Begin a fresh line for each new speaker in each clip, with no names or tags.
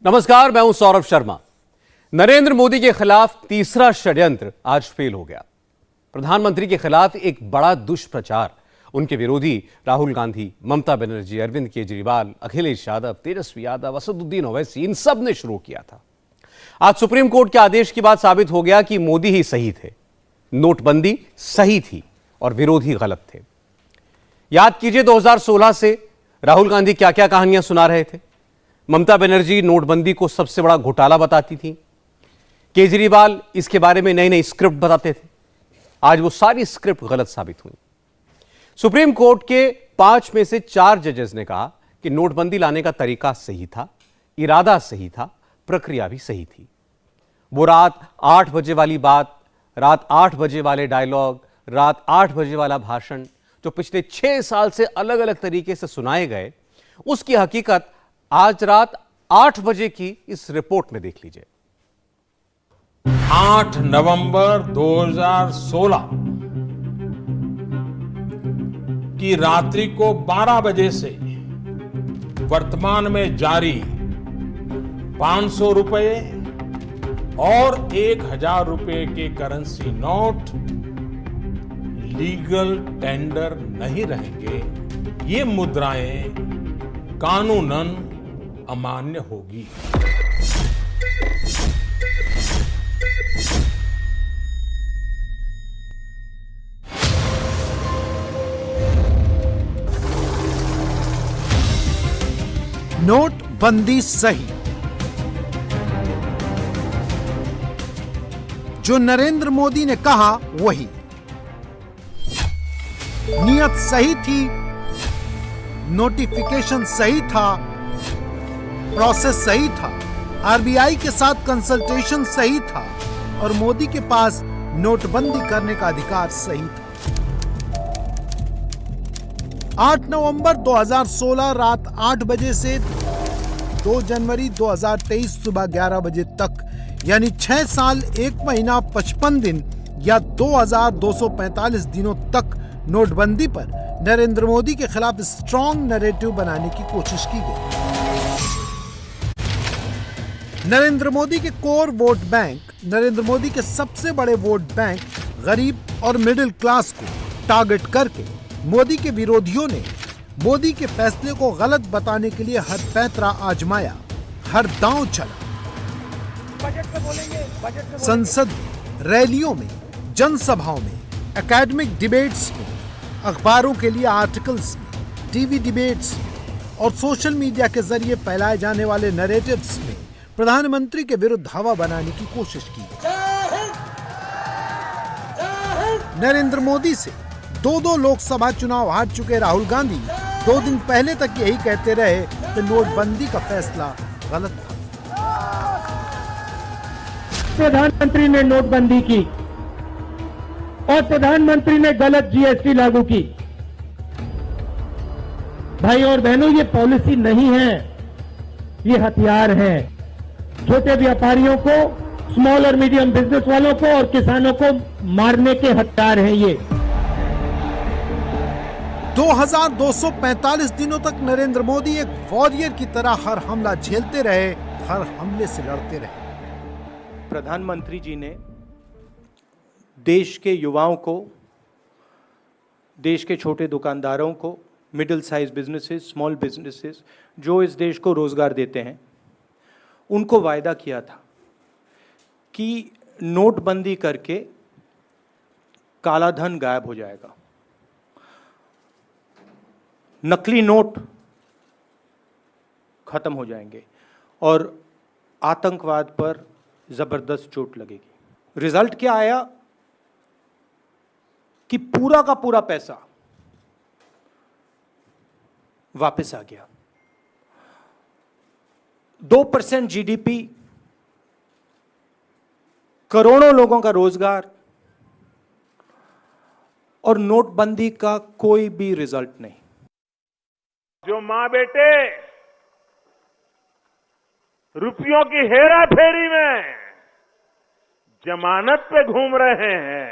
नमस्कार, मैं हूं सौरभ शर्मा। नरेंद्र मोदी के खिलाफ तीसरा षड्यंत्र आज फेल हो गया। प्रधानमंत्री के खिलाफ एक बड़ा दुष्प्रचार उनके विरोधी राहुल गांधी, ममता बनर्जी, अरविंद केजरीवाल, अखिलेश यादव, तेजस्वी यादव, असदुद्दीन ओवैसी, इन सब ने शुरू किया था। आज सुप्रीम कोर्ट के आदेश के बाद साबित हो गया कि मोदी ही सही थे, नोटबंदी सही थी और विरोधी गलत थे। याद कीजिए 2016 से राहुल गांधी क्या क्या कहानियां सुना रहे थे। ममता बनर्जी नोटबंदी को सबसे बड़ा घोटाला बताती थी। केजरीवाल इसके बारे में नई नई स्क्रिप्ट बताते थे। आज वो सारी स्क्रिप्ट गलत साबित हुई। सुप्रीम कोर्ट के 5 में से 4 जजेस ने कहा कि नोटबंदी लाने का तरीका सही था, इरादा सही था, प्रक्रिया भी सही थी। वो रात 8 बजे वाली बात, रात 8 बजे वाले डायलॉग, रात 8 बजे वाला भाषण जो पिछले 6 साल से अलग अलग तरीके से सुनाए गए, उसकी हकीकत आज रात 8 बजे की इस रिपोर्ट में देख लीजिए।
8 नवंबर 2016 की रात्रि को 12 बजे से वर्तमान में जारी 500 रुपए और 1000 रुपए के करेंसी नोट लीगल टेंडर नहीं रहेंगे। ये मुद्राएं कानूनन अमान्य होगी।
नोटबंदी सही। जो नरेंद्र मोदी ने कहा वही। नियत सही थी, नोटिफिकेशन सही था, प्रोसेस सही था, आरबीआई के साथ कंसल्टेशन सही था और मोदी के पास नोटबंदी करने का अधिकार सही था। 8 नवंबर 2016 रात 8 बजे से 2 जनवरी 2023 सुबह 11 बजे तक, यानी 6 साल 1 महीना 55 दिन या 2245 दिनों तक नोटबंदी पर नरेंद्र मोदी के खिलाफ स्ट्रॉन्ग नैरेटिव बनाने की कोशिश की गई। नरेंद्र मोदी के core vote bank, Narendra Modi के सबसे बड़े वोट बैंक गरीब और मिडिल क्लास को टारगेट करके मोदी के विरोधियों ने मोदी के फैसले को गलत बताने के लिए हर पैंतरा आजमाया, हर दांव चला। संसद रैलियों में, जनसभाओं में, एकेडमिक डिबेट्स में, अखबारों के लिए आर्टिकल्स में, टीवी डिबेट्स में और सोशल मीडिया के जरिए फैलाए जाने वाले नैरेटिव्स में प्रधानमंत्री के विरुद्ध हवा बनाने की कोशिश की। नरेंद्र मोदी से 2 लोकसभा चुनाव हार चुके राहुल गांधी 2 दिन पहले तक यही कहते रहे कि नोटबंदी का फैसला गलत था।
प्रधानमंत्री ने नोटबंदी की और प्रधानमंत्री ने गलत जीएसटी लागू की। भाई और बहनों, ये पॉलिसी नहीं है, ये हथियार है। छोटे व्यापारियों को, स्मॉल और मीडियम बिजनेस वालों को और किसानों को मारने के हथियार हैं ये।
2245 दिनों तक नरेंद्र मोदी एक वॉरियर की तरह हर हमला झेलते रहे, हर हमले से लड़ते रहे।
प्रधानमंत्री जी ने देश के युवाओं को, देश के छोटे दुकानदारों को, middle size businesses, small businesses जो इस देश को रोजगार देते हैं, उनको वायदा किया था कि नोटबंदी करके काला धन गायब हो जाएगा, नकली नोट खत्म हो जाएंगे और आतंकवाद पर जबरदस्त चोट लगेगी। रिजल्ट क्या आया कि पूरा का पूरा पैसा वापस आ गया। 2% जीडीपी, करोड़ों लोगों का रोजगार और नोटबंदी का कोई भी रिजल्ट नहीं।
जो मां बेटे रुपयों की हेरा फेरी में जमानत पे घूम रहे हैं,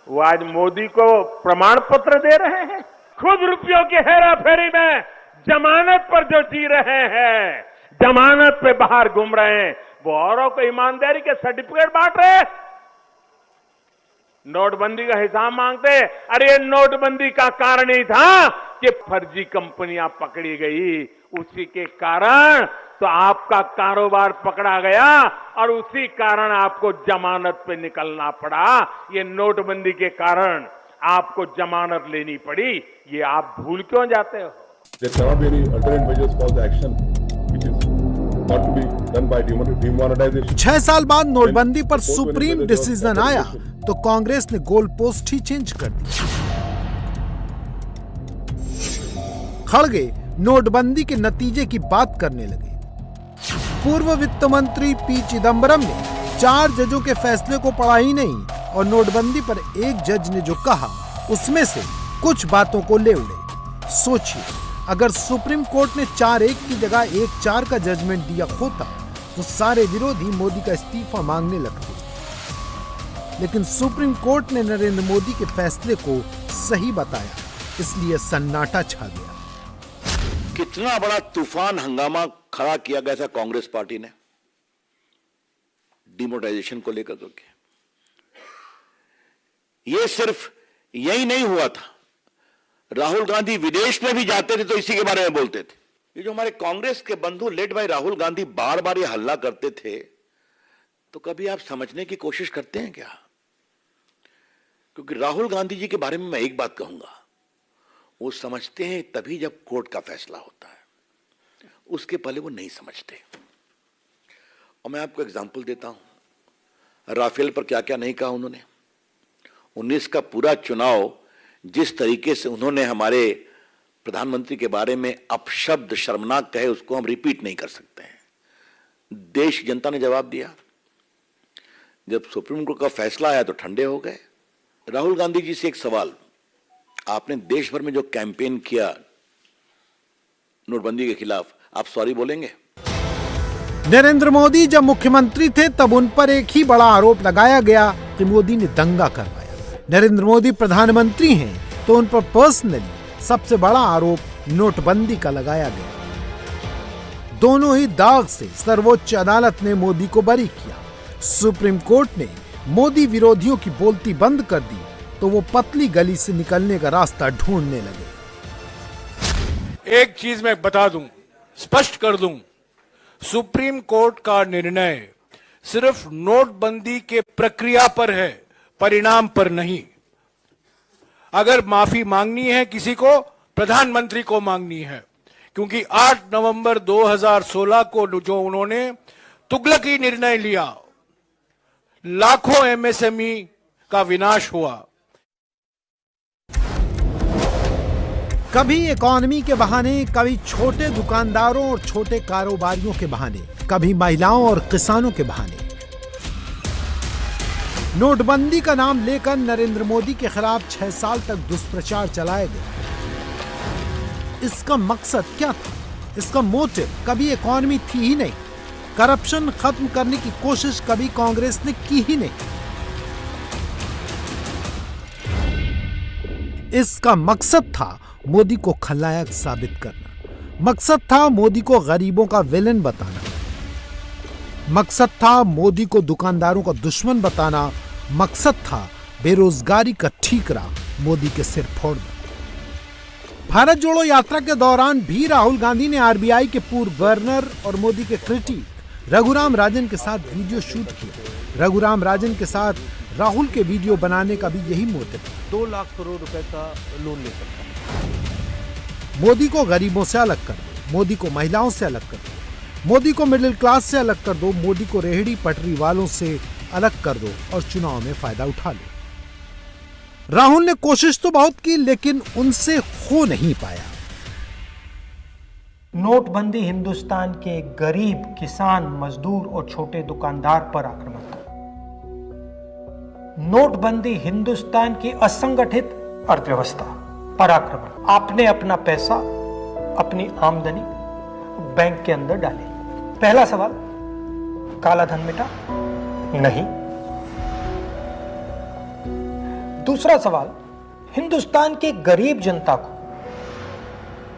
वो आज मोदी को प्रमाण पत्र दे रहे हैं। खुद रुपयों की हेरा फेरी में जमानत पर जो जी रहे हैं, जमानत पे बाहर घूम रहे हैं, वो औरों को ईमानदारी के सर्टिफिकेट बांट रहे हैं। नोटबंदी का हिसाब मांगते हैं। अरे ये नोटबंदी का कारण ही था कि फर्जी कंपनियां पकड़ी गई, उसी के कारण तो आपका कारोबार पकड़ा गया और उसी कारण आपको जमानत पे निकलना पड़ा। ये नोटबंदी के कारण आपको जमानत लेनी पड़ी, ये आप भूल क्यों जाते हो?
There cannot be any alternate measures for the action which is not to be done by demonetization.
6 साल बाद नोटबंदी पर सुप्रीम डिसीजन आया तो कांग्रेस ने गोल पोस्ट ही चेंज कर दी। खड़गे नोटबंदी के नतीजे की बात करने लगे। पूर्व वित्त मंत्री पी चिदम्बरम ने 4 जजों के फैसले को पढ़ा ही नहीं और नोटबंदी पर एक जज ने जो कहा उसमें से कुछ बातों को ले उड़े। सोचिए, अगर सुप्रीम कोर्ट ने 4-1 की जगह 1-4 का जजमेंट दिया होता तो सारे विरोधी मोदी का इस्तीफा मांगने लगते। लेकिन सुप्रीम कोर्ट ने नरेंद्र मोदी के फैसले को सही बताया, इसलिए सन्नाटा छा गया।
कितना बड़ा तूफान हंगामा खड़ा किया गया था कांग्रेस पार्टी ने डिमोनेटाइजेशन को लेकर के। यह सिर्फ यही नहीं हुआ था, राहुल गांधी विदेश में भी जाते थे तो इसी के बारे में बोलते थे। ये जो हमारे कांग्रेस के बंधु लेड बाय राहुल गांधी बार बार ये हल्ला करते थे, तो कभी आप समझने की कोशिश करते हैं क्या? क्योंकि राहुल गांधी जी के बारे में मैं एक बात कहूंगा, वो समझते हैं तभी जब कोर्ट का फैसला होता है, उसके पहले वो नहीं समझते। और मैं आपको एग्जांपल देता हूं, राफेल पर क्या क्या नहीं कहा उन्होंने। 19 का पूरा चुनाव जिस तरीके से उन्होंने हमारे प्रधानमंत्री के बारे में अपशब्द शर्मनाक कहे, उसको हम रिपीट नहीं कर सकते हैं। देश जनता ने जवाब दिया। जब सुप्रीम कोर्ट का फैसला आया तो ठंडे हो गए। राहुल गांधी जी से एक सवाल, आपने देश भर में जो कैंपेन किया नोटबंदी के खिलाफ, आप सॉरी बोलेंगे?
नरेंद्र मोदी जब मुख्यमंत्री थे तब उन पर एक ही बड़ा आरोप लगाया गया कि मोदी ने दंगा करवाया। नरेंद्र मोदी प्रधानमंत्री हैं तो उन पर पर्सनली सबसे बड़ा आरोप नोटबंदी का लगाया गया। दोनों ही दाग से सर्वोच्च अदालत ने मोदी को बरी किया। सुप्रीम कोर्ट ने मोदी विरोधियों की बोलती बंद कर दी तो वो पतली गली से निकलने का रास्ता ढूंढने लगे।
एक चीज मैं बता दूं, स्पष्ट कर दूं, सुप्रीम कोर्ट का निर्णय सिर्फ नोटबंदी के प्रक्रिया पर है, परिणाम पर नहीं। अगर माफी मांगनी है किसी को, प्रधानमंत्री को मांगनी है, क्योंकि 8 नवंबर 2016 को जो उन्होंने तुगलकी निर्णय लिया, लाखों एमएसएमई का विनाश हुआ।
कभी इकोनॉमी के बहाने, कभी छोटे दुकानदारों और छोटे कारोबारियों के बहाने, कभी महिलाओं और किसानों के बहाने। नोटबंदी का नाम लेकर नरेंद्र मोदी के खिलाफ 6 साल तक दुष्प्रचार चलाए गए। इसका मकसद क्या था? इसका मोटिव कभी इकोनॉमी थी ही नहीं। करप्शन खत्म करने की कोशिश कभी कांग्रेस ने की ही नहीं। इसका मकसद था मोदी को खलनायक साबित करना। मकसद था मोदी को गरीबों का विलेन बताना। मकसद था मोदी को दुकानदारों का दुश्मन बताना। मकसद था बेरोजगारी का ठीकरा मोदी के सिर फोड़ना। भारत जोड़ो यात्रा के दौरान भी राहुल गांधी ने आरबीआई के पूर्व गवर्नर और मोदी के क्रिटिक रघुराम राजन के साथ वीडियो शूट किया। रघुराम राजन के साथ राहुल के वीडियो बनाने का भी यही मोटिव था।
2 लाख करोड़ रुपए का लोन ले सकता है।
मोदी को गरीबों से अलग कर दो, मोदी को महिलाओं से अलग कर दो, मोदी को मिडिल क्लास से अलग कर दो, मोदी को रेहड़ी पटरी वालों से अलग कर दो और चुनाव में फायदा उठा लो। राहुल ने कोशिश तो बहुत की लेकिन उनसे हो नहीं पाया।
नोटबंदी हिंदुस्तान के गरीब, किसान, मजदूर और छोटे दुकानदार पर आक्रमण था। नोटबंदी हिंदुस्तान की असंगठित अर्थव्यवस्था पर आक्रमण। आपने अपना पैसा, अपनी आमदनी बैंक के अंदर डाली। पहला सवाल, काला धन मिटा? नहीं। दूसरा सवाल, हिंदुस्तान के गरीब जनता को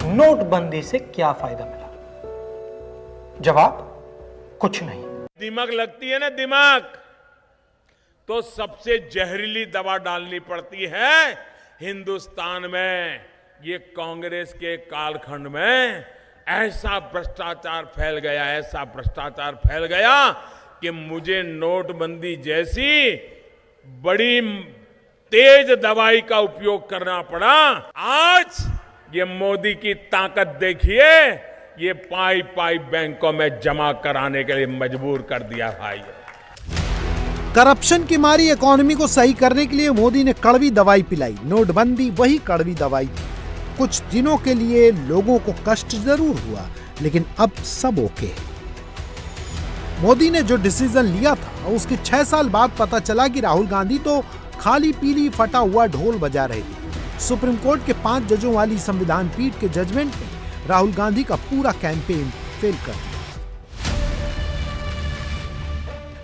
नोटबंदी से क्या फायदा मिला? जवाब कुछ नहीं।
दिमाग लगती है ना दिमाग, तो सबसे जहरीली दवा डालनी पड़ती है। हिंदुस्तान में ये कांग्रेस के कालखंड में ऐसा भ्रष्टाचार फैल गया, ऐसा भ्रष्टाचार फैल गया कि मुझे नोटबंदी जैसी बड़ी तेज दवाई का उपयोग करना पड़ा। आज ये मोदी की ताकत देखिए, ये पाई पाई बैंकों में जमा कराने के लिए मजबूर कर दिया भाई।
करप्शन की मारी इकोनॉमी को सही करने के लिए मोदी ने कड़वी दवाई पिलाई। नोटबंदी वही कड़वी दवाई थी। कुछ दिनों के लिए लोगों को कष्ट जरूर हुआ, लेकिन अब सब ओके है। मोदी ने जो डिसीजन लिया था उसके 6 साल बाद पता चला कि राहुल गांधी तो खाली पीली फटा हुआ ढोल बजा रहे थे। सुप्रीम कोर्ट के 5 जजों वाली संविधान पीठ के जजमेंट ने राहुल गांधी का पूरा कैंपेन फेल कर दिया।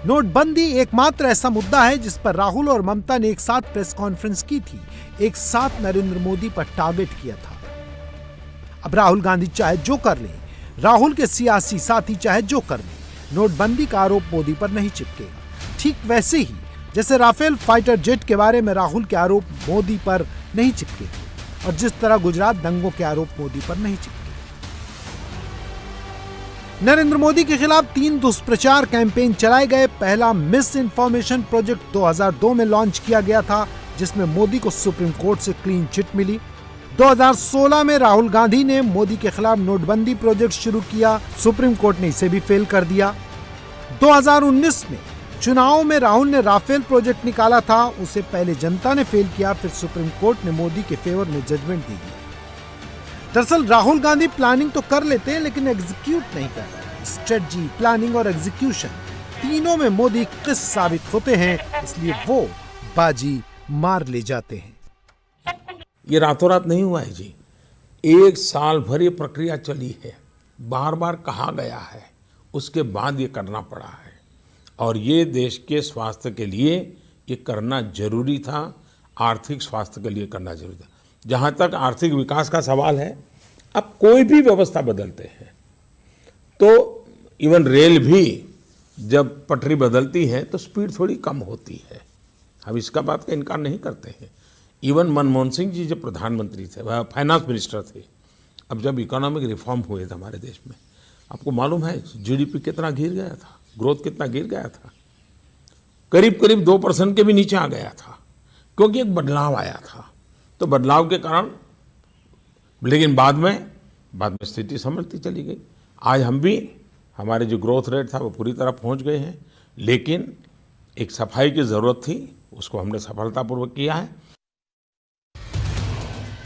नोटबंदी एकमात्र ऐसा मुद्दा है जिस पर राहुल और ममता ने एक साथ प्रेस कॉन्फ्रेंस की थी, एक साथ नरेंद्र मोदी पर टारगेट किया था। अब राहुल गांधी चाहे जो कर ले, राहुल के सियासी साथी चाहे जो कर ले, नोटबंदी का आरोप मोदी पर नहीं चिपकेगा। ठीक वैसे ही जैसे राफेल फाइटर जेट के बारे में राहुल के आरोप मोदी पर नहीं चिपके और जिस तरह गुजरात दंगों के आरोप मोदी पर नहीं चिपके। नरेंद्र मोदी के खिलाफ 3 दुष्प्रचार कैंपेन चलाए गए। पहला मिस इन्फॉर्मेशन प्रोजेक्ट 2002 में लॉन्च किया गया था, जिसमें मोदी को सुप्रीम कोर्ट से क्लीन चिट मिली। 2016 में राहुल गांधी ने मोदी के खिलाफ नोटबंदी प्रोजेक्ट शुरू किया, सुप्रीम कोर्ट ने इसे भी फेल कर दिया। 2019 में चुनाव में राहुल ने राफेल प्रोजेक्ट निकाला था, उसे पहले जनता ने फेल किया, फिर सुप्रीम कोर्ट ने मोदी के फेवर में जजमेंट दे दिया। दरअसल राहुल गांधी प्लानिंग तो कर लेते हैं लेकिन एग्जीक्यूट नहीं करते। स्ट्रेटजी, प्लानिंग और एग्जीक्यूशन तीनों में मोदी किस साबित होते हैं, इसलिए वो बाजी मार ले जाते हैं।
ये रातों रात नहीं हुआ है जी, 1 साल भर ये प्रक्रिया चली है, बार बार कहा गया है, उसके बाद ये करना पड़ा है। और ये देश के स्वास्थ्य के लिए ये करना जरूरी था, आर्थिक स्वास्थ्य के लिए करना जरूरी था। जहाँ तक आर्थिक विकास का सवाल है, अब कोई भी व्यवस्था बदलते हैं तो इवन रेल भी जब पटरी बदलती है तो स्पीड थोड़ी कम होती है, हम इसका बात का इनकार नहीं करते हैं। इवन मनमोहन सिंह जी जब प्रधानमंत्री थे, वह फाइनेंस मिनिस्टर थे, अब जब इकोनॉमिक रिफॉर्म हुए थे हमारे देश में, आपको मालूम है जीडीपी कितना गिर गया था, ग्रोथ कितना गिर गया था, करीब करीब 2% के भी नीचे आ गया था, क्योंकि एक बदलाव आया था। तो बदलाव के कारण, लेकिन बाद में स्थिति संभलती चली गई। आज हम भी, हमारे जो ग्रोथ रेट था वो पूरी तरह पहुंच गए हैं, लेकिन एक सफाई की जरूरत थी, उसको हमने सफलतापूर्वक किया है।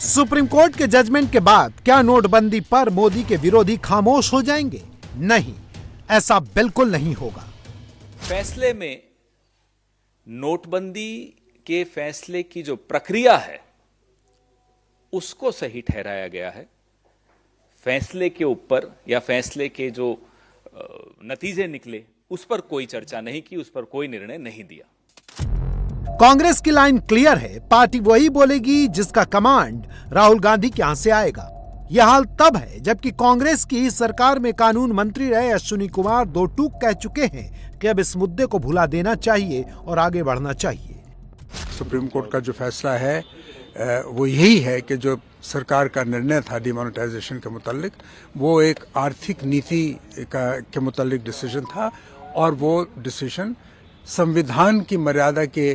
सुप्रीम कोर्ट के जजमेंट के बाद क्या नोटबंदी पर मोदी के विरोधी खामोश हो जाएंगे? नहीं, ऐसा बिल्कुल नहीं होगा।
फैसले में नोटबंदी के फैसले की जो प्रक्रिया है उसको सही ठहराया गया है। फैसले के ऊपर या फैसले के जो नतीजे निकले उस पर कोई चर्चा नहीं की, उस पर कोई निर्णय नहीं दिया।
कांग्रेस की लाइन क्लियर है, पार्टी वही बोलेगी जिसका कमांड राहुल गांधी के यहां से आएगा। यह हाल तब है जबकि कांग्रेस की सरकार में कानून मंत्री रहे अश्विनी कुमार 2 टूक कह चुके हैं कि अब इस मुद्दे को भुला देना चाहिए और आगे बढ़ना चाहिए।
सुप्रीम कोर्ट का जो फैसला है वो यही है कि जो सरकार का निर्णय था डिमोनेटाइजेशन के मुतालिक, वो एक आर्थिक नीति के मुतालिक डिसीजन था और वो डिसीजन संविधान की मर्यादा के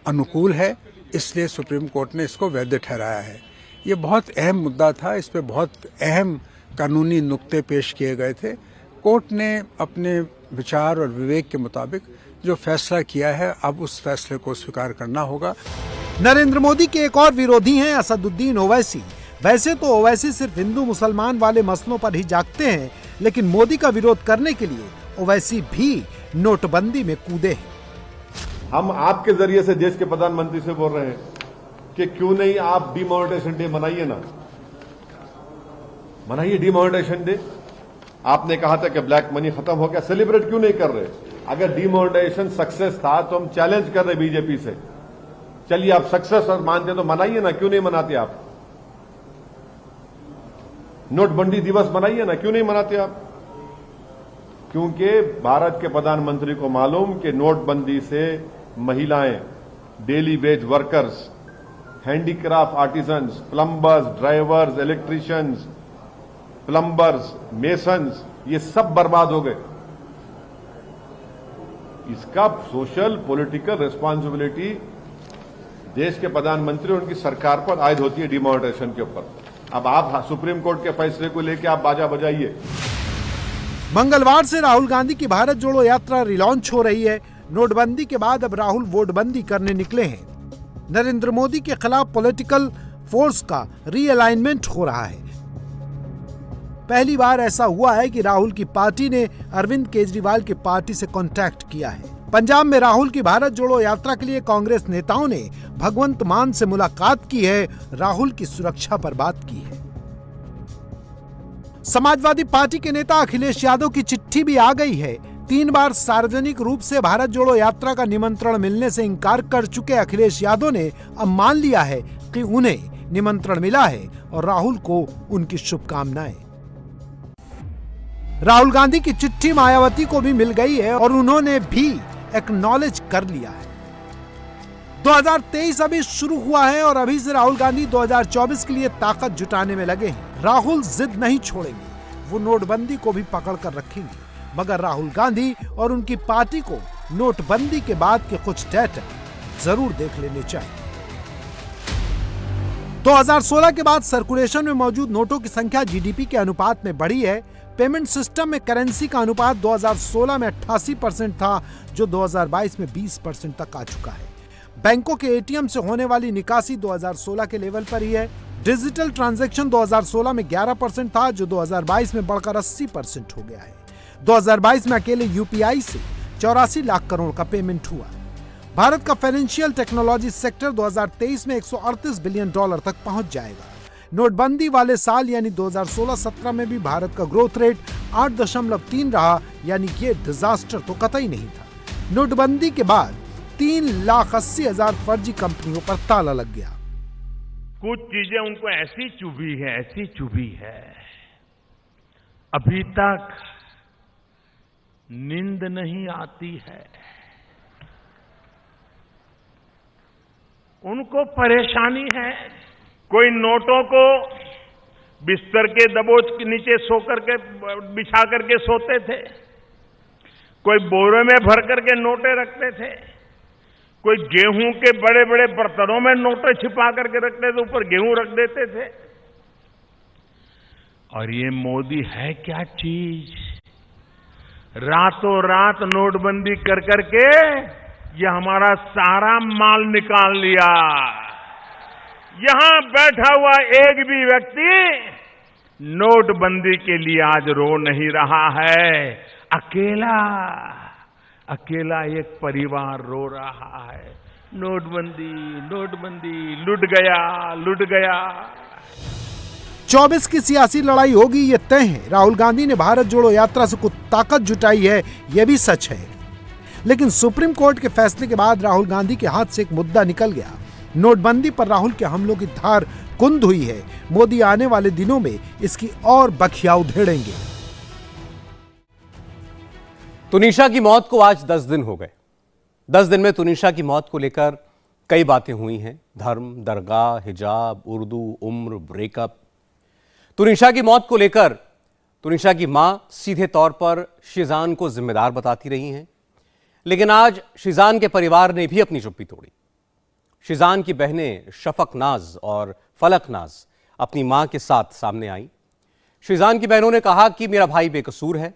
अनुकूल है, इसलिए सुप्रीम कोर्ट ने इसको वैध ठहराया है। ये बहुत अहम मुद्दा था, इस पे बहुत अहम कानूनी नुक्ते पेश किए गए थे। कोर्ट ने अपने विचार और विवेक के मुताबिक जो फैसला किया है, अब उस फैसले को स्वीकार करना होगा।
नरेंद्र मोदी के एक और विरोधी हैं असदुद्दीन ओवैसी। वैसे तो ओवैसी सिर्फ हिंदू मुसलमान वाले मसलों पर ही जागते हैं, लेकिन मोदी का विरोध करने के लिए ओवैसी भी नोटबंदी में कूदे हैं।
हम आपके जरिए से देश के प्रधानमंत्री से बोल रहे हैं कि क्यों नहीं आप डिमोनेटाइजेशन डे मनाइए ना, मनाइए डिमोनेटाइजेशन डे। आपने कहा था कि ब्लैक मनी खत्म हो गया, सेलिब्रेट क्यों नहीं कर रहे? अगर डिमोनेटाइजेशन सक्सेस था तो हम चैलेंज कर रहे बीजेपी से, चलिए आप सक्सेस और मानते तो मनाइए ना, क्यों नहीं मनाते आप? नोटबंदी दिवस मनाइए ना, क्यों नहीं मनाते आप? क्योंकि भारत के प्रधानमंत्री को मालूम कि नोटबंदी से महिलाएं, daily veg workers, handicraft artisans, plumbers, drivers, electricians, plumbers, masons, ये सब बर्बाद हो गए। इसका सोशल पॉलिटिकल रिस्पांसिबिलिटी देश के प्रधानमंत्री और उनकी सरकार पर आयद होती है डिमोनेटाइजेशन के ऊपर। अब आप सुप्रीम कोर्ट के फैसले को लेकर आप बाजा बजाइए।
मंगलवार से राहुल गांधी की भारत जोड़ो यात्रा रिलॉन्च हो रही है। नोटबंदी के बाद अब राहुल वोटबंदी करने निकले हैं। नरेंद्र मोदी के खिलाफ पॉलिटिकल फोर्स का रीअलाइनमेंट हो रहा है। पहली बार ऐसा हुआ है कि राहुल की पार्टी ने अरविंद केजरीवाल की पार्टी से कांटेक्ट किया है। पंजाब में राहुल की भारत जोड़ो यात्रा के लिए कांग्रेस नेताओं ने भगवंत मान से मुलाकात की है, राहुल की सुरक्षा पर बात की है। समाजवादी पार्टी के नेता अखिलेश यादव की चिट्ठी भी आ गई है। 3 बार सार्वजनिक रूप से भारत जोड़ो यात्रा का निमंत्रण मिलने से इंकार कर चुके अखिलेश यादव ने अब मान लिया है कि उन्हें निमंत्रण मिला है और राहुल को उनकी शुभकामनाएं। राहुल गांधी की चिट्ठी मायावती को भी मिल गई है और उन्होंने भी एक्नॉलेज कर लिया है। 2023 अभी शुरू हुआ है और अभी से राहुल गांधी 2024 के लिए ताकत जुटाने में लगे हैं। राहुल जिद नहीं छोड़ेंगे, वो नोटबंदी को भी पकड़ कर रखेंगे, मगर राहुल गांधी और उनकी पार्टी को नोटबंदी के बाद के कुछ डेटा जरूर देख लेने चाहिए। 2016 के बाद सर्कुलेशन में मौजूद नोटों की संख्या जीडीपी के अनुपात में बढ़ी है। पेमेंट सिस्टम में करेंसी का अनुपात 2016 में 88% था, जो 2022 में 20% तक आ चुका है। बैंकों के एटीएम से होने वाली निकासी 2016 के लेवल पर ही है। डिजिटल ट्रांजैक्शन 2016 में 11% था, जो 2022 में बढ़कर 80% हो गया है। 2022 में अकेले यूपीआई से 84 लाख करोड़ का पेमेंट हुआ। भारत का फाइनेंशियल टेक्नोलॉजी सेक्टर 2023 में 138 बिलियन डॉलर तक पहुंच जाएगा। नोटबंदी वाले साल यानी 2016-17 में भी भारत का ग्रोथ रेट 8.3 रहा, यानी ये डिजास्टर तो कतई नहीं था। नोटबंदी के बाद 3,80,000 फर्जी कंपनियों पर ताला लग गया।
कुछ चीजें उनको ऐसी चुभी है, अभी तक नींद नहीं आती है। उनको परेशानी है। कोई नोटों को बिस्तर के दबोच के नीचे सो करके बिछा करके सोते थे, कोई बोरे में भर करके नोटें रखते थे, कोई गेहूं के बड़े बड़े बर्तनों में नोटें छिपा करके रखते थे, ऊपर गेहूं रख देते थे। और ये मोदी है क्या चीज, रातों रात नोटबंदी कर करके ये हमारा सारा माल निकाल लिया। यहां बैठा हुआ एक भी व्यक्ति नोटबंदी के लिए आज रो नहीं रहा है। अकेला एक परिवार रो रहा है। नोटबंदी लुट गया।
24 की सियासी लड़ाई होगी, ये तय है। राहुल गांधी ने भारत जोड़ो यात्रा से कुछ ताकत जुटाई है, यह भी सच है। लेकिन सुप्रीम कोर्ट के फैसले के बाद राहुल गांधी के हाथ से एक मुद्दा निकल गया। नोटबंदी पर राहुल के हमलों की धार कुंद हुई है। मोदी आने वाले दिनों में इसकी और बखिया उधेड़ेंगे।
तुनिशा की मौत को आज 10 दिन हो गए। 10 दिन में तुनिशा की मौत को लेकर कई बातें हुई हैं। धर्म, दरगाह, हिजाब, उर्दू, उम्र, ब्रेकअप। तुनिशा की मौत को लेकर तुनिशा की मां सीधे तौर पर शीजान को जिम्मेदार बताती रही हैं, लेकिन आज शीजान के परिवार ने भी अपनी चुप्पी तोड़ी। शीजान की बहनें शफक नाज और फलक नाज अपनी मां के साथ सामने आई। शीजान की बहनों ने कहा कि मेरा भाई बेकसूर है,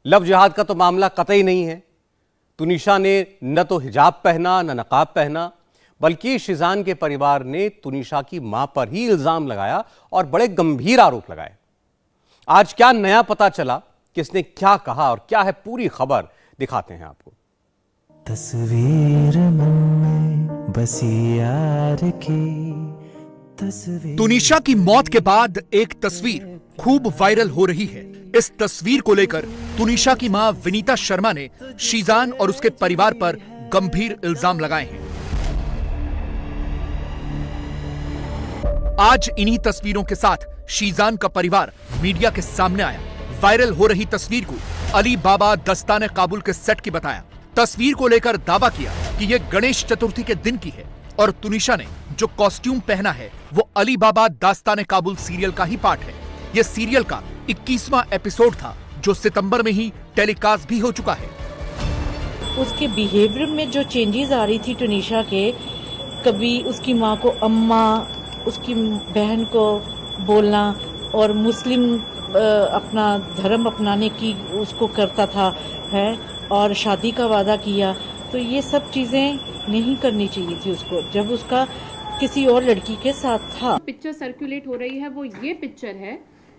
लव जिहाद का तो मामला कतई नहीं है। तुनिशा ने न तो हिजाब पहना न नकाब पहना, बल्कि शीजान के परिवार ने तुनिशा की मां पर ही इल्जाम लगाया और बड़े गंभीर आरोप लगाए। आज क्या नया पता चला, किसने क्या कहा और क्या है पूरी खबर, दिखाते हैं आपको।
तस्वीर मन में बसी यार की तस्वीर।
तुनिशा की मौत के बाद एक तस्वीर खूब वायरल हो रही है। इस तस्वीर को लेकर तुनिशा की मां विनीता शर्मा ने शीजान और उसके परिवार पर गंभीर इल्जाम लगाए हैं। आज इन्हीं तस्वीरों के साथ शीजान का परिवार मीडिया के सामने आया। वायरल हो रही तस्वीर को अली बाबा दस्ताने काबुल के सेट की बताया। तस्वीर को लेकर दावा किया कि यह गणेश चतुर्थी के दिन की है और तुनिशा ने जो कॉस्ट्यूम पहना है वो अली बाबा दास्ताने काबुल सीरियल का ही पार्ट है। यह सीरियल का 21वां एपिसोड था जो सितंबर में ही टेलीकास्ट भी हो चुका है।
उसके बिहेवियर में जो चेंजेस आ रही थी तुनिशा के, कभी उसकी माँ को अम्मा, उसकी बहन को बोलना और मुस्लिम अपना धर्म अपनाने की उसको करता था है, और शादी का वादा किया, तो ये सब चीजें नहीं करनी चाहिए थी उसको जब उसका किसी और लड़की के साथ था।
पिक्चर सर्कुलेट हो रही है वो ये पिक्चर है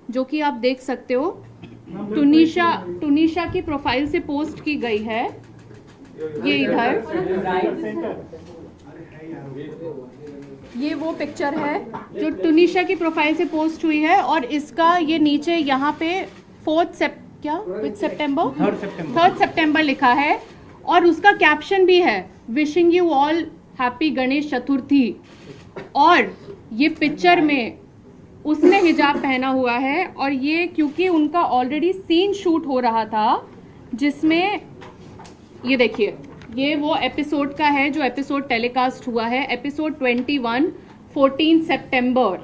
जो कि आप देख सकते हो, तुनिशा की प्रोफाइल से पोस्ट की गई है। ये इधर ये वो पिक्चर है जो तुनिशा की प्रोफाइल से पोस्ट हुई है, और इसका ये नीचे यहाँ पे 3 सितंबर लिखा है, और उसका कैप्शन भी है wishing you all happy Ganesh Chaturthi. और ये पिक्चर में उसने हिजाब पहना हुआ है, और ये क्योंकि उनका ऑलरेडी सीन शूट हो रहा था जिसमें ये देखिए, ये वो एपिसोड का है जो एपिसोड टेलीकास्ट हुआ है, एपिसोड 21 14 सितंबर,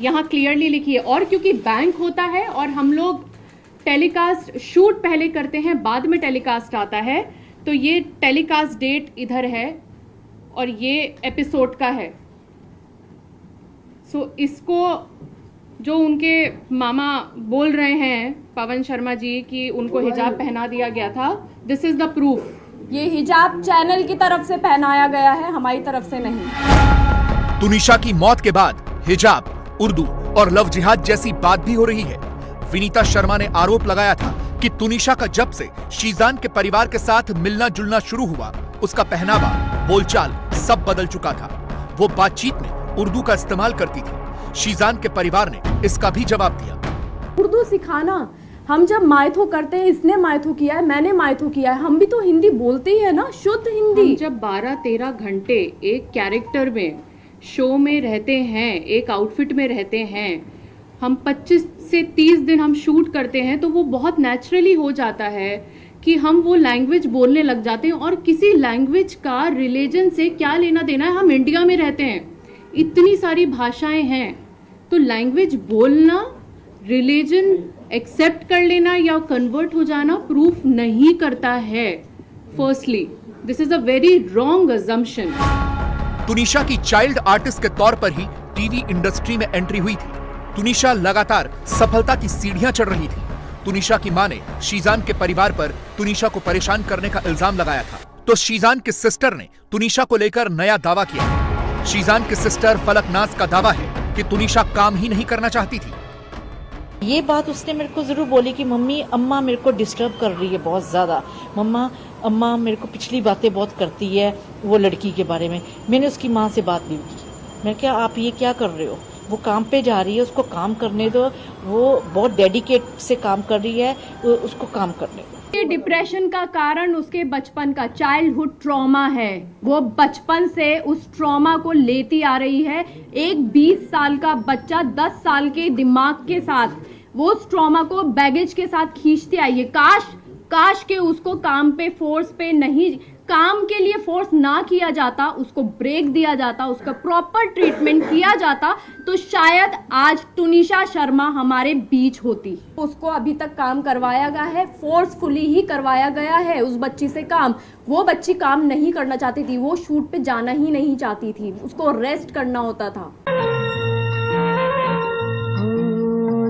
यहाँ क्लियरली लिखी है। और क्योंकि बैंक होता है और हम लोग टेलीकास्ट शूट पहले करते हैं बाद में टेलीकास्ट आता है, तो ये टेलीकास्ट डेट इधर है और ये एपिसोड का है। सो इसको जो उनके मामा बोल रहे हैं पवन शर्मा जी कि उनको हिजाब पहना दिया गया था, दिस इज द प्रूफ।
ये हिजाब चैनल की तरफ से पहनाया गया है, हमारी तरफ से नहीं।
तुनिशा की मौत के बाद हिजाब, उर्दू और लव जिहाद जैसी बात भी हो रही है। विनीता शर्मा ने आरोप लगाया था कि तुनिशा का जब से शीजान के परिवार के साथ मिलना जुलना शुरू हुआ, उसका पहनावा, बोलचाल सब बदल चुका था। वो बातचीत में उर्दू का इस्तेमाल करती थी। शीजान के परिवार ने इसका भी जवाब दिया।
उर्दू सिखाना, हम जब मायथो करते हैं, इसने मायथो किया है, मैंने मायथो किया है, हम भी तो हिंदी बोलते ही है ना, शुद्ध हिंदी।
हम जब 12-13 घंटे एक कैरेक्टर में शो में रहते हैं, एक आउटफिट में रहते हैं, हम 25 से 30 दिन हम शूट करते हैं, तो वो बहुत नेचुरली हो जाता है कि हम वो लैंग्वेज बोलने लग जाते हैं। और किसी लैंग्वेज का रिलीजन से क्या लेना देना है, हम इंडिया में रहते हैं, इतनी सारी भाषाएं हैं, तो लैंग्वेज बोलना, रिलीजन एक्सेप्ट कर लेना या कन्वर्ट हो जाना प्रूफ नहीं करता है। Firstly this is a very wrong assumption.
Tunisha की चाइल्ड आर्टिस्ट के तौर पर ही टीवी इंडस्ट्री में एंट्री हुई थी। तुनिशा लगातार सफलता की सीढ़ियां चढ़ रही थी। तुनिशा की मां ने शीजान के परिवार पर तुनिशा को परेशान करने का इल्जाम लगाया था, तो शीजान की सिस्टर ने तुनिशा को लेकर नया दावा किया। शीजान की सिस्टर फलकनाज का दावा है कि तुनिशा काम ही नहीं करना चाहती थी।
ये बात उसने मेरे को जरूर बोली कि मम्मी, अम्मा मेरे को डिस्टर्ब कर रही है बहुत ज्यादा, अम्मा मेरे को पिछली बातें बहुत करती है वो लड़की के बारे में। मैंने उसकी माँ से बात नहीं की। मैं क्या, आप ये क्या कर रहे हो, वो काम पे जा रही है, उसको काम करने दो, वो बहुत डेडिकेट से काम कर रही है, उसको काम करने दो।
ये डिप्रेशन का कारण उसके बचपन का चाइल्डहुड ट्रॉमा है। वो बचपन से उस ट्रॉमा को लेती आ रही है। एक 20 साल का बच्चा 10 साल के दिमाग के साथ वो उस ट्रॉमा को बैगेज के साथ खींचती आई है। काश के उसको काम पे फोर्स पे नहीं, काम के लिए फोर्स ना किया जाता, उसको ब्रेक दिया जाता, उसका प्रॉपर ट्रीटमेंट किया जाता, तो शायद आज तुनिशा शर्मा हमारे बीच होती। उसको अभी तक काम करवाया गया है, फोर्सफुली ही करवाया गया है उस बच्ची से काम। वो बच्ची काम नहीं करना चाहती थी, वो शूट पे जाना ही नहीं चाहती थी, उसको रेस्ट करना होता था।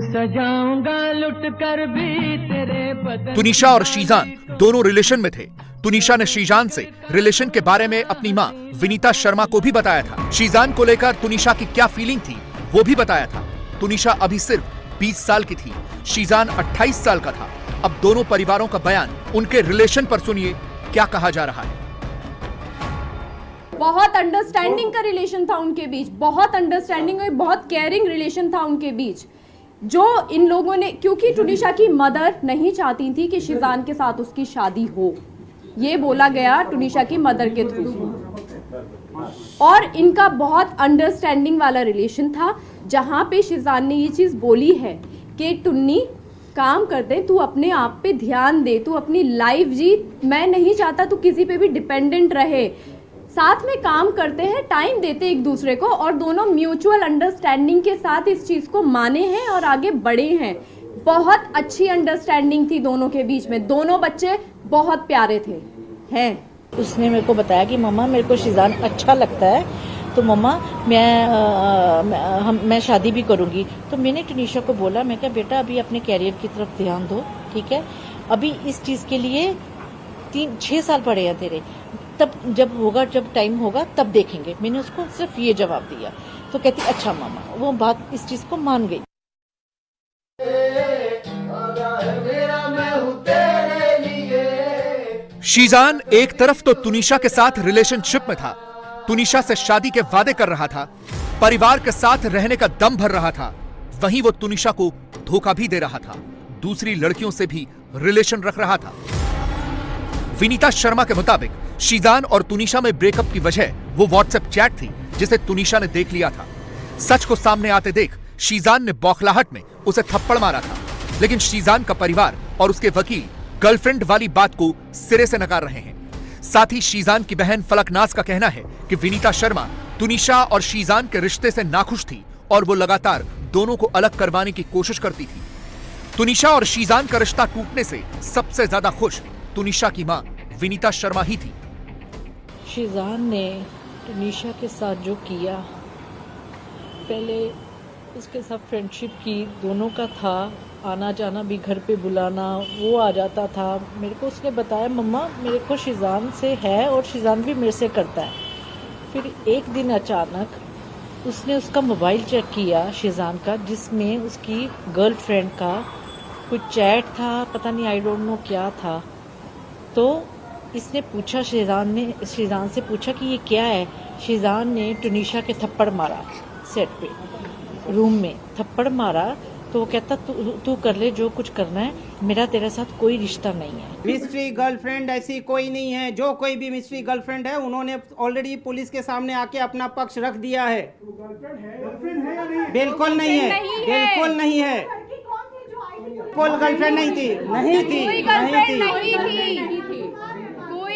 सजाऊंगा लुट कर भी तेरे बदन।
तुनिशा और शीजान दोनों रिलेशन में थे। तुनिशा ने शीजान से रिलेशन के बारे में अपनी मां विनीता शर्मा को भी बताया था। शीजान को लेकर तुनिशा की क्या फीलिंग थी वो भी बताया था। तुनिशा अभी सिर्फ 20 साल की थी, शीजान 28 साल का था। अब दोनों परिवारों का बयान, उनके रिलेशन पर सुनिए क्या कहा जा रहा है।
बहुत अंडरस्टैंडिंग का रिलेशन था उनके बीच, बहुत अंडरस्टैंडिंग और बहुत केयरिंग रिलेशन था उनके बीच, जो इन लोगों ने, क्योंकि तुनिशा की मदर नहीं चाहती थी कि शीजान के साथ उसकी शादी हो, ये बोला गया तुनिशा की मदर के थ्रू, और इनका बहुत अंडरस्टैंडिंग वाला रिलेशन था, जहां पे शीजान ने ये चीज बोली है कि टुन्नी काम करते हैं, तू अपने आप पे ध्यान दे, तू अपनी लाइफ जी। मैं नहीं चाहता तू किसी पे भी डिपेंडेंट रहे। साथ में काम करते हैं, टाइम देते एक दूसरे को, और दोनों म्यूचुअल अंडरस्टैंडिंग के साथ इस चीज़ को माने हैं और आगे बढ़े हैं। बहुत अच्छी अंडरस्टैंडिंग थी दोनों के बीच में। दोनों बच्चे बहुत प्यारे थे हैं।
उसने मेरे को बताया कि मम्मा मेरे को शीजान अच्छा लगता है, तो मम्मा मैं शादी भी करूंगी। तो मैंने टुनीशा को बोला, मैं कहा बेटा अभी अपने कैरियर की तरफ ध्यान दो, ठीक है, अभी इस चीज़ के लिए 6 साल पड़े हैं तेरे, तब जब टाइम होगा तब देखेंगे। मैंने उसको सिर्फ ये जवाब दिया। तो कहती अच्छा मामा, वो बात इस चीज़ को मान गई।
शीजान एक तरफ तो तुनिशा के साथ रिलेशनशिप में था, तुनिशा से शादी के वादे कर रहा था, परिवार के साथ रहने का दम भर रहा था, वहीं वो तुनिशा को धोखा भी दे रहा था, दूसरी लड़कियों से भी रिलेशन रख रहा था। विनीता शर्मा के मुताबिक शीजान और तुनिशा में ब्रेकअप की वजह वो व्हाट्सएप चैट थी जिसे तुनिशा ने देख लिया था। सच को सामने आते देख शीजान ने बौखलाहट में उसे थप्पड़ मारा था, लेकिन शीजान का परिवार और उसके वकील गर्लफ्रेंड वाली बात को सिरे से नकार रहे हैं। साथ ही शीजान की बहन फलकनाज का कहना है कि विनीता शर्मा तुनिशा और शीजान के रिश्ते से नाखुश थी और वो लगातार दोनों को अलग करवाने की कोशिश करती थी। तुनिशा और शीजान का रिश्ता टूटने से सबसे ज्यादा खुश तुनिशा की मां विनीता शर्मा ही थी।
शीजान ने तुनिशा के साथ जो किया, पहले उसके साथ फ्रेंडशिप की, दोनों का था, आना जाना भी, घर पे बुलाना, वो आ जाता था। मेरे को उसने बताया मम्मा मेरे को शीजान से है और शीजान भी मेरे से करता है। फिर एक दिन अचानक उसने उसका मोबाइल चेक किया शीजान का, जिसमें उसकी गर्लफ्रेंड का कुछ चैट था, पता नहीं आई डोंट नो क्या था। तो इसने पूछा, शीजान से पूछा कि ये क्या है। शीजान ने तुनिशा के थप्पड़ मारा, सेट पे रूम में थप्पड़ मारा। तो वो कहता तू कर ले जो कुछ करना है, मेरा तेरे साथ कोई रिश्ता नहीं है।
मिस्ट्री गर्लफ्रेंड ऐसी कोई नहीं है। जो कोई भी मिस्ट्री गर्लफ्रेंड है उन्होंने ऑलरेडी पुलिस के सामने आके अपना पक्ष रख दिया है। बिल्कुल नहीं है, बिल्कुल नहीं है, कोई गर्लफ्रेंड नहीं थी, नहीं थी,
कोई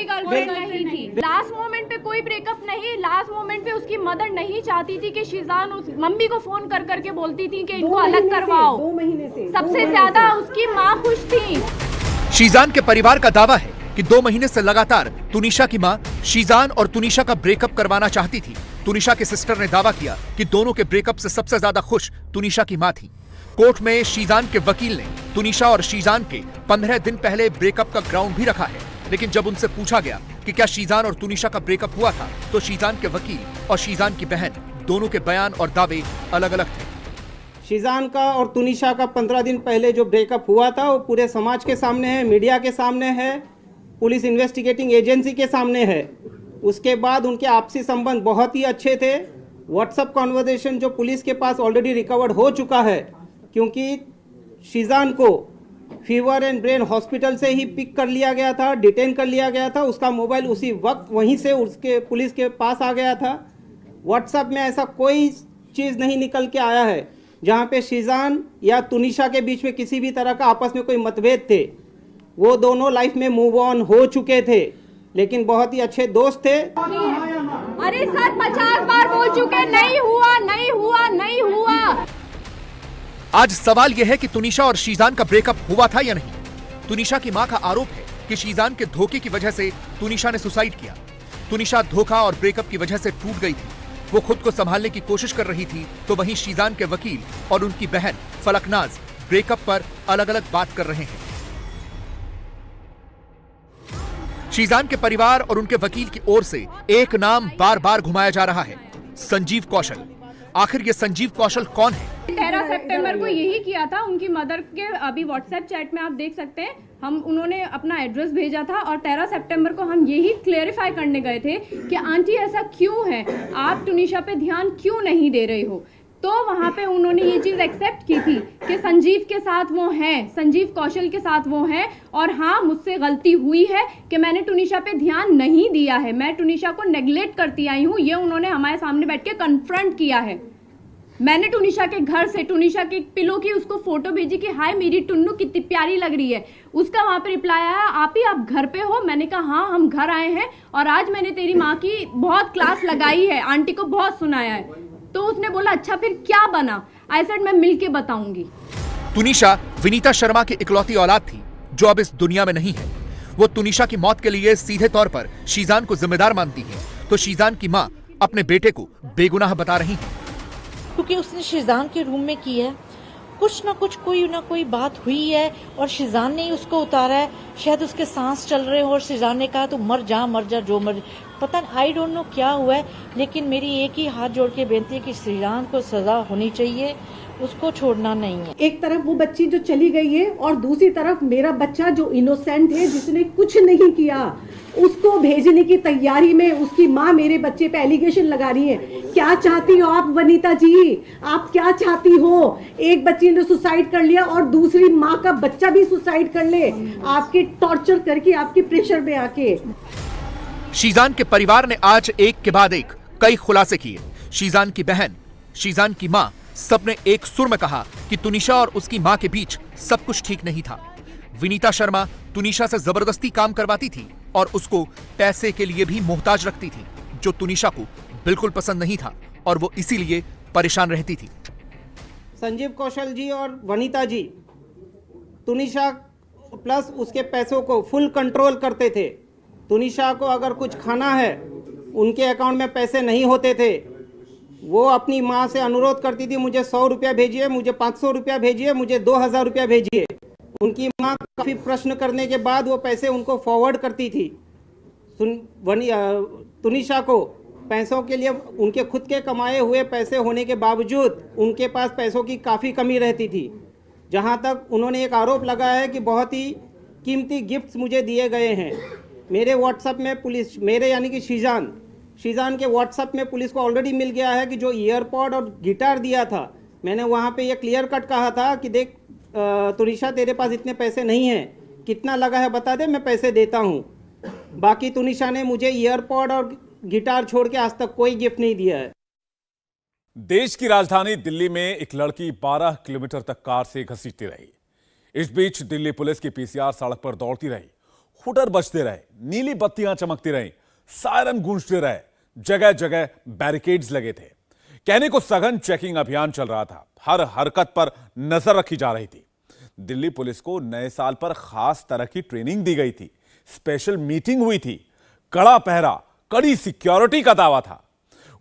गर्लफ्रेंड नहीं थी। लास्ट मोमेंट पे कोई ब्रेकअप नहीं। लास्ट मोमेंट पे उसकी मदर नहीं चाहती थी कि शीजान उस मम्मी को फोन कर करके बोलती थी कि इनको अलग करवाओ। 2 महीने से सबसे ज्यादा उसकी माँ खुश थी।
शीजान के परिवार का दावा है कि 2 महीने से लगातार तुनिशा की मां शीजान और तुनिशा का ब्रेकअप करवाना चाहती थी। तुनिशा के सिस्टर ने दावा किया कि दोनों के ब्रेकअप से सबसे ज्यादा खुश तुनिशा की मां थी। कोर्ट में शीजान के वकील ने तुनिशा और शीजान के 15 दिन पहले ब्रेकअप का ग्राउंड भी रखा है, लेकिन जब उनसे पूछा गया कि क्या शीजान और तुनिशा का ब्रेकअप हुआ था, तो शीजान के वकील और शीजान की बहन दोनों के बयान और दावे अलग अलग थे।
शीजान का और तुनिशा का 15 दिन पहले जो ब्रेकअप हुआ था वो पूरे समाज के सामने है, मीडिया के सामने है, पुलिस इन्वेस्टिगेटिंग एजेंसी के सामने है। उसके बाद उनके आपसी संबंध बहुत ही अच्छे थे। व्हाट्सएप कॉन्वर्सेशन जो पुलिस के पास ऑलरेडी रिकवर्ड हो चुका है, क्योंकि शीजान को फीवर एंड ब्रेन हॉस्पिटल से ही पिक कर लिया गया था, डिटेन कर लिया गया था। उसका मोबाइल उसी वक्त वहीं से उसके पुलिस के पास आ गया था। व्हाट्सएप में ऐसा कोई चीज़ नहीं निकल के आया है जहां पे शीजान या तुनिशा के बीच में किसी भी तरह का आपस में कोई मतभेद थे। वो दोनों लाइफ में मूव ऑन हो चुके थे, लेकिन बहुत ही अच्छे दोस्त थे।
अरे सर 50 बार बोल चुके, नहीं हुआ, नहीं हुआ, नहीं हुआ।
आज सवाल यह है कि तुनिशा और शीजान का ब्रेकअप हुआ था या नहीं। तुनिशा की मां का आरोप है कि शीजान के धोखे की वजह से तुनिशा ने सुसाइड किया। तुनिशा धोखा और ब्रेकअप की वजह से टूट गई थी। वो खुद को संभालने की कोशिश कर रही थी, तो वहीं शीजान के वकील और उनकी बहन फलकनाज ब्रेकअप पर अलग अलग बात कर रहे हैं। शीजान के परिवार और उनके वकील की ओर से एक नाम बार बार घुमाया जा रहा है, संजीव कौशल। आखिर ये संजीव कौशल कौन है?
13 सितंबर को यही किया था। उनकी मदर के अभी व्हाट्सएप चैट में आप देख सकते हैं, उन्होंने अपना एड्रेस भेजा था और 13 सितंबर को हम यही क्लेरिफाई करने गए थे कि आंटी ऐसा क्यों है, आप तुनिशा पे ध्यान क्यों नहीं दे रहे हो। तो वहाँ पे उन्होंने ये चीज़ एक्सेप्ट की थी कि संजीव के साथ वो हैं, संजीव कौशल के साथ वो हैं, और हाँ मुझसे गलती हुई है कि मैंने तुनिशा पे ध्यान नहीं दिया है, मैं तुनिशा को नेग्लेक्ट करती आई हूँ। ये उन्होंने हमारे सामने बैठ के कन्फ्रंट किया है। मैंने टुनिशा के घर से टुनिशा के पिलो की उसको फोटो भेजी कि हाय मेरी टुन्नू कितनी प्यारी लग रही है। उसका वहां पे रिप्लाई आया, आप ही आप घर पे हो? मैंने कहा हाँ हम घर आए हैं और आज मैंने तेरी माँ की बहुत क्लास लगाई है, आंटी को बहुत सुनाया है। तो उसने बोला अच्छा फिर क्या बना? आई सेड मैं मिलके बताऊंगी।
तुनिशा विनीता शर्मा की इकलौती औलाद थी जो अब इस दुनिया में नहीं है। वो तुनिशा की मौत के लिए सीधे तौर पर शीजान को जिम्मेदार मानती है, तो शीजान की मां अपने बेटे को बेगुनाह बता रही है।
क्योंकि उसने शीजान के रूम में की है, कुछ ना कुछ कोई ना कोई बात हुई है और शीजान ने ही उसको उतारा है। शायद उसके सांस चल रहे हो और शीजान ने कहा तो मर जा जो मर, पता नहीं, आई डोंट नो क्या हुआ है। लेकिन मेरी एक ही हाथ जोड़ के बेनती है कि शीजान को सजा होनी चाहिए, उसको छोड़ना नहीं है।
एक तरफ वो बच्ची जो चली गई है और दूसरी तरफ मेरा बच्चा जो इनोसेंट है, जिसने कुछ नहीं किया, उसको भेजने की तैयारी में उसकी माँ मेरे बच्चे पे एलिगेशन लगा रही है। क्या चाहती हो आप वनीता जी? आप क्या चाहती हो? एक बच्ची ने सुसाइड कर लिया और दूसरी माँ का बच्चा भी सुसाइड कर ले, आपके टॉर्चर करके, आपके प्रेशर में आके।
शीजान के परिवार ने आज एक के बाद एक कई खुलासे किए। शीजान की बहन, शीजान की मां, सबने एक सुर में कहा कि तुनिशा और उसकी मां के बीच सब कुछ ठीक नहीं था। विनीता शर्मा तुनिशा से जबरदस्ती काम करवाती थी और उसको पैसे के लिए भी मोहताज रखती थी, जो तुनिशा को बिल्कुल पसंद नहीं था और वो इसीलिए परेशान रहती थी।
संजीव कौशल जी और वनीता जी तुनिशा प्लस उसके पैसों को फुल कंट्रोल करते थे। तुनिशा को अगर कुछ खाना है, उनके अकाउंट में पैसे नहीं होते थे, वो अपनी माँ से अनुरोध करती थी मुझे 100 रुपया भेजिए, मुझे 500 रुपया भेजिए, मुझे 2000 रुपया भेजिए। उनकी माँ काफ़ी प्रश्न करने के बाद वो पैसे उनको फॉरवर्ड करती थी। तुनिशा को पैसों के लिए उनके खुद के कमाए हुए पैसे होने के बावजूद उनके पास पैसों की काफ़ी कमी रहती थी। जहाँ तक उन्होंने एक आरोप लगाया है कि बहुत ही कीमती गिफ्ट्स मुझे दिए गए हैं। मेरे व्हाट्सएप में पुलिस, मेरे यानी कि शीजान के व्हाट्सएप में पुलिस को ऑलरेडी मिल गया है कि जो ईयरपॉड और गिटार दिया था, मैंने वहाँ पे ये क्लियर कट कहा था कि देख तुनिशा तेरे पास इतने पैसे नहीं हैं, कितना लगा है बता दे, मैं पैसे देता हूँ। बाकी तुनिशा ने मुझे ईयरपॉड और गिटार छोड़ के आज तक कोई गिफ्ट नहीं दिया है।
देश की राजधानी दिल्ली में एक लड़की 12 किलोमीटर तक कार से घसीटती रही। इस बीच दिल्ली पुलिस की पीसीआर सड़क पर दौड़ती रही, हुटर बजते रहे, नीली बत्तियां चमकती रहीं, सायरन गूंजते रहे, जगह जगह बैरिकेड्स लगे थे। कहने को सघन चेकिंग अभियान चल रहा था, हर हरकत पर नजर रखी जा रही थी। दिल्ली पुलिस को नए साल पर खास तरह की ट्रेनिंग दी गई थी, स्पेशल मीटिंग हुई थी, कड़ा पहरा, कड़ी सिक्योरिटी का दावा था।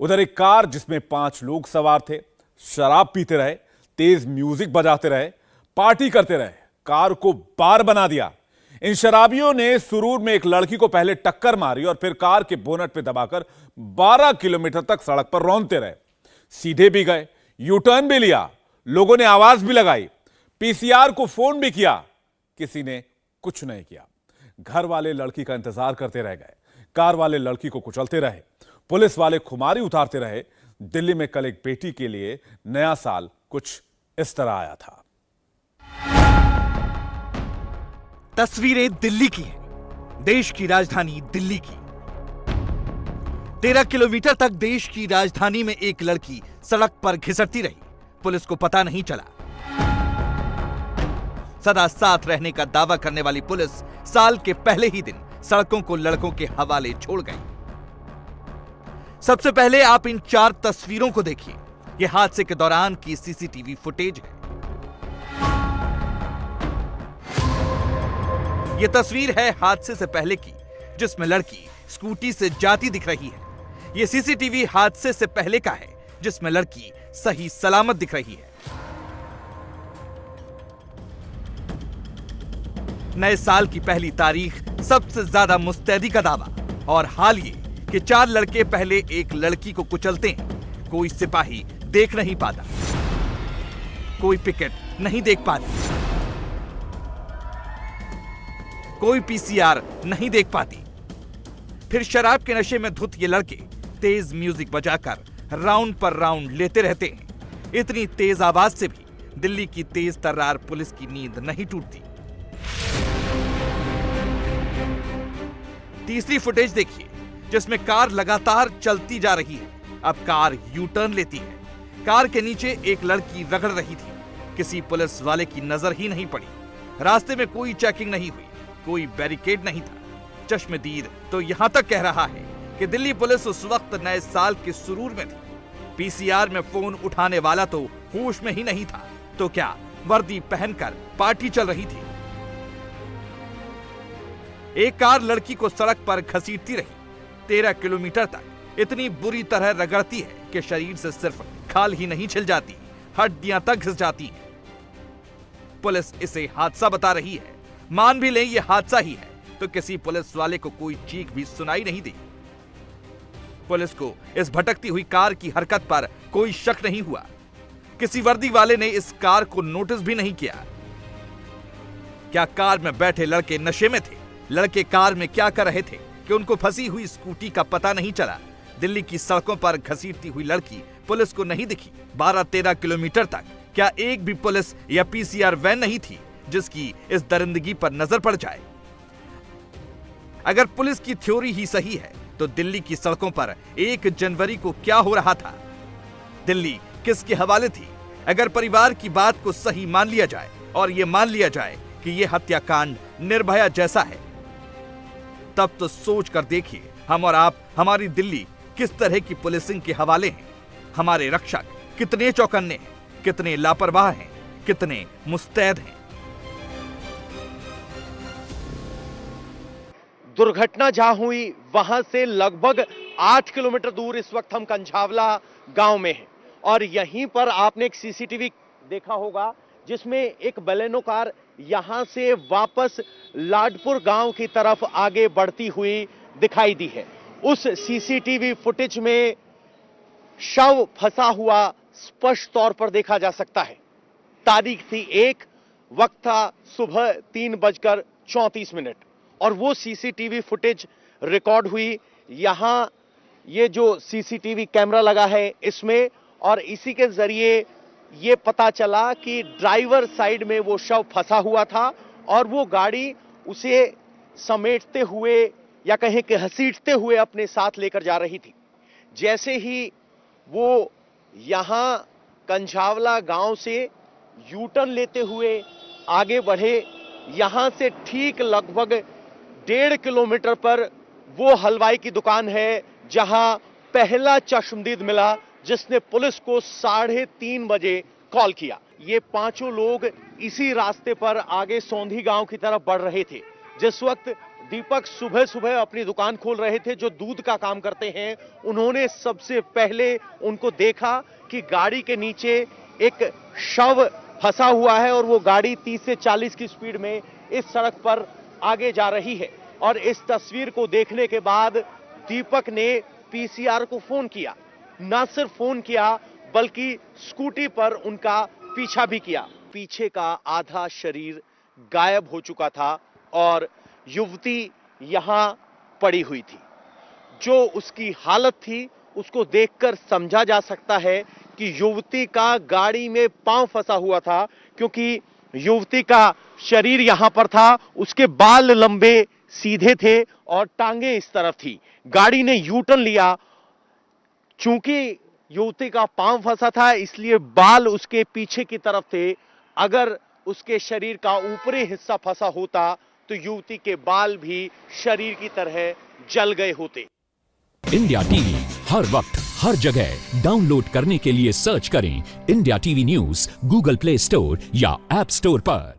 उधर एक कार जिसमें 5 लोग सवार थे, शराब पीते रहे, तेज म्यूजिक बजाते रहे, पार्टी करते रहे, कार को बार बना दिया। इन शराबियों ने सुरूर में एक लड़की को पहले टक्कर मारी और फिर कार के बोनट पे दबाकर 12 किलोमीटर तक सड़क पर रौंदते रहे। सीधे भी गए, यू टर्न भी लिया, लोगों ने आवाज भी लगाई, पीसीआर को फोन भी किया, किसी ने कुछ नहीं किया। घर वाले लड़की का इंतजार करते रह गए, कार वाले लड़की को कुचलते रहे, पुलिस वाले खुमारी उतारते रहे। दिल्ली में कल एक बेटी के लिए नया साल कुछ इस तरह आया था।
तस्वीरें दिल्ली की हैं, देश की राजधानी दिल्ली की। 13 किलोमीटर तक देश की राजधानी में एक लड़की सड़क पर घिसटती रही, पुलिस को पता नहीं चला। सदा साथ रहने का दावा करने वाली पुलिस साल के पहले ही दिन सड़कों को लड़कों के हवाले छोड़ गई। सबसे पहले आप इन 4 तस्वीरों को देखिए। यह हादसे के दौरान की सीसीटीवी फुटेज है। यह तस्वीर है हादसे से पहले की, जिसमें लड़की स्कूटी से जाती दिख रही है। यह सीसीटीवी हादसे से पहले का है, जिसमें लड़की सही सलामत दिख रही है। नए साल की पहली तारीख, सबसे ज्यादा मुस्तैदी का दावा, और हाल ये कि 4 लड़के पहले एक लड़की को कुचलते हैं। कोई सिपाही देख नहीं पाता, कोई पिकेट नहीं देख पाती, कोई पीसीआर नहीं देख पाती। फिर शराब के नशे में धुत ये लड़के तेज म्यूजिक बजाकर राउंड पर राउंड लेते रहते हैं। इतनी तेज आवाज से भी दिल्ली की तेज तर्रार पुलिस की नींद नहीं टूटती। तीसरी फुटेज देखिए, जिसमें कार लगातार चलती जा रही है। अब कार यू टर्न लेती है, कार के नीचे एक लड़की रगड़ रही थी। किसी पुलिस वाले की नजर ही नहीं पड़ी। रास्ते में कोई चेकिंग नहीं हुई, कोई बैरिकेड नहीं था। चश्मदीद तो यहां तक कह रहा है कि दिल्ली पुलिस उस वक्त नए साल के सुरूर में थी। पीसीआर में फोन उठाने वाला तो होश में ही नहीं था, तो क्या वर्दी पहनकर पार्टी चल रही थी। एक कार लड़की को सड़क पर घसीटती रही। 13 किलोमीटर तक इतनी बुरी तरह रगड़ती है कि शरीर से सिर्फ खाल ही नहीं छिल जाती, हड्डियां तक घिस जाती हैं। पुलिस इसे हादसा बता रही है। मान भी लें ये हादसा ही है तो किसी पुलिस वाले को कोई चीख भी सुनाई नहीं दी। पुलिस को इस भटकती हुई कार की हरकत पर कोई शक नहीं हुआ। किसी वर्दी वाले ने इस कार को नोटिस भी नहीं किया। क्या कार में बैठे लड़के नशे में थे? लड़के कार में क्या कर रहे थे कि उनको फंसी हुई स्कूटी का पता नहीं चला? दिल्ली की सड़कों पर घसीटती हुई लड़की पुलिस को नहीं दिखी। 12-13 किलोमीटर तक क्या एक भी पुलिस या पीसीआर वैन नहीं थी जिसकी इस दरिंदगी पर नजर पड़ जाए? अगर पुलिस की थ्योरी ही सही है तो दिल्ली की सड़कों पर 1 जनवरी को क्या हो रहा था? दिल्ली किसके हवाले थी? अगर परिवार की बात को सही मान लिया जाए और यह मान लिया जाए कि यह हत्याकांड निर्भया जैसा है, तब तो सोच कर देखिए हम और आप, हमारी दिल्ली किस तरह की पुलिसिंग के हवाले हैं। हमारे रक्षक कितने चौकन्ने हैं, कितने लापरवाह हैं, कितने मुस्तैद हैं।
दुर्घटना जहां हुई वहां से लगभग 8 किलोमीटर दूर इस वक्त हम कंझावला गांव में हैं और यहीं पर आपने एक सीसीटीवी देखा होगा जिसमें एक बलेनो कार यहां से वापस लाडपुर गांव की तरफ आगे बढ़ती हुई दिखाई दी है। उस सीसीटीवी फुटेज में शव फंसा हुआ स्पष्ट तौर पर देखा जा सकता है। तारीख थी 1, वक्त था सुबह 3:34 और वो सीसीटीवी फुटेज रिकॉर्ड हुई यहां ये जो सीसीटीवी कैमरा लगा है इसमें, और इसी के जरिए ये पता चला कि ड्राइवर साइड में वो शव फंसा हुआ था और वो गाड़ी उसे समेटते हुए या कहें कि घसीटते हुए अपने साथ लेकर जा रही थी। जैसे ही वो यहां कंझावला गांव से यू टर्न लेते हुए आगे बढ़े, यहां से ठीक लगभग 1.5 किलोमीटर पर वो हलवाई की दुकान है जहां पहला चश्मदीद मिला जिसने पुलिस को 3:30 बजे कॉल किया। ये पांचों लोग इसी रास्ते पर आगे सौंधी गांव की तरफ बढ़ रहे थे जिस वक्त दीपक सुबह सुबह अपनी दुकान खोल रहे थे जो दूध का काम करते हैं। उन्होंने सबसे पहले उनको देखा कि गाड़ी के नीचे एक शव फंसा हुआ है और वो गाड़ी 30 से 40 की स्पीड में इस सड़क पर आगे जा रही है। और इस तस्वीर को देखने के बाद दीपक ने पीसीआर को फोन किया। ना सिर्फ फोन किया बल्कि स्कूटी पर उनका पीछा भी किया। पीछे का आधा शरीर गायब हो चुका था और युवती यहां पड़ी हुई थी। जो उसकी हालत थी उसको देखकर समझा जा सकता है कि युवती का गाड़ी में पांव फंसा हुआ था, क्योंकि युवती का शरीर यहां पर था, उसके बाल लंबे सीधे थे और टांगे इस तरफ थी। गाड़ी ने यू टर्न लिया, चूंकि युवती का पांव फंसा था इसलिए बाल उसके पीछे की तरफ थे। अगर उसके शरीर का ऊपरी हिस्सा फंसा होता तो युवती के बाल भी शरीर की तरह जल गए होते।
इंडिया टीवी हर वक्त हर जगह डाउनलोड करने के लिए सर्च करें India TV news Google play store या ऐप स्टोर पर।